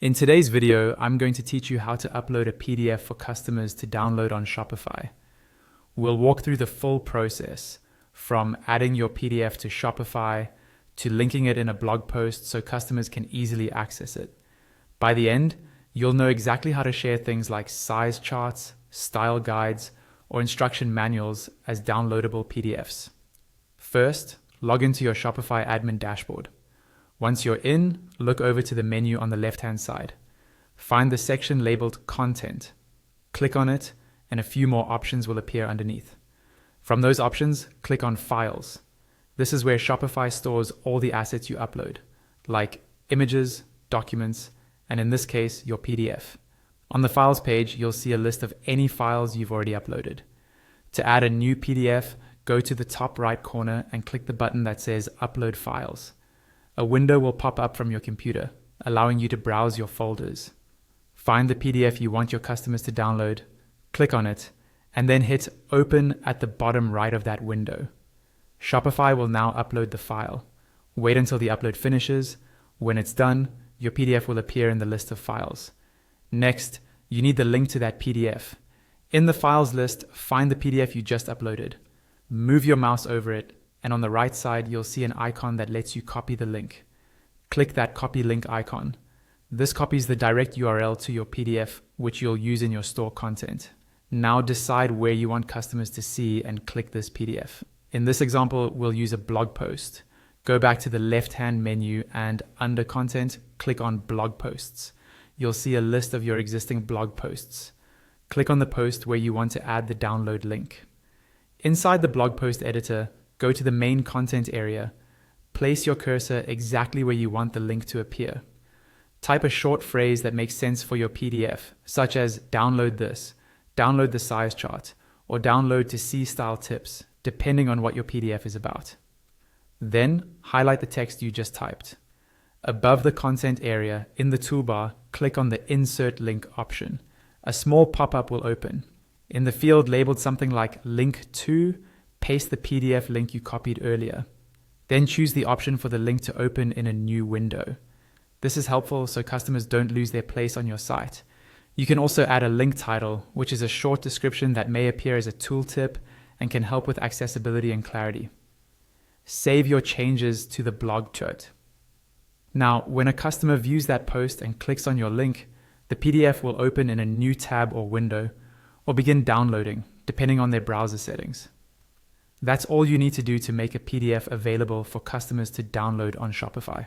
In today's video, I'm going to teach you how to upload a PDF for customers to download on Shopify. We'll walk through the full process, from adding your PDF to Shopify to linking it in a blog post so customers can easily access it. By the end, you'll know exactly how to share things like size charts, style guides, or instruction manuals as downloadable PDFs. First, log into your Shopify admin dashboard. Once you're in, look over to the menu on the left-hand side. Find the section labeled Content. Click on it, and a few more options will appear underneath. From those options, click on Files. This is where Shopify stores all the assets you upload, like images, documents, and in this case, your PDF. On the Files page, you'll see a list of any files you've already uploaded. To add a new PDF, go to the top right corner and click the button that says Upload Files. A window will pop up from your computer, allowing you to browse your folders. Find the PDF you want your customers to download, click on it, and then hit Open at the bottom right of that window. Shopify will now upload the file. Wait until the upload finishes. When it's done, your PDF will appear in the list of files. Next, you need the link to that PDF. In the files list, find the PDF you just uploaded. Move your mouse over it, and on the right side, you'll see an icon that lets you copy the link. Click that copy link icon. This copies the direct URL to your PDF, which you'll use in your store content. Now decide where you want customers to see and click this PDF. In this example, we'll use a blog post. Go back to the left-hand menu and under Content, click on Blog Posts. You'll see a list of your existing blog posts. Click on the post where you want to add the download link. Inside the blog post editor, go to the main content area. Place your cursor exactly where you want the link to appear. Type a short phrase that makes sense for your PDF, such as download this, download the size chart, or download to see style tips, depending on what your PDF is about. Then highlight the text you just typed. Above the content area, in the toolbar, click on the Insert Link option. A small pop-up will open. In the field labeled something like Link to, paste the PDF link you copied earlier. Then choose the option for the link to open in a new window. This is helpful so customers don't lose their place on your site. You can also add a link title, which is a short description that may appear as a tooltip and can help with accessibility and clarity. Save your changes to the blog chart. Now, when a customer views that post and clicks on your link, the PDF will open in a new tab or window, or begin downloading, depending on their browser settings. That's all you need to do to make a PDF available for customers to download on Shopify.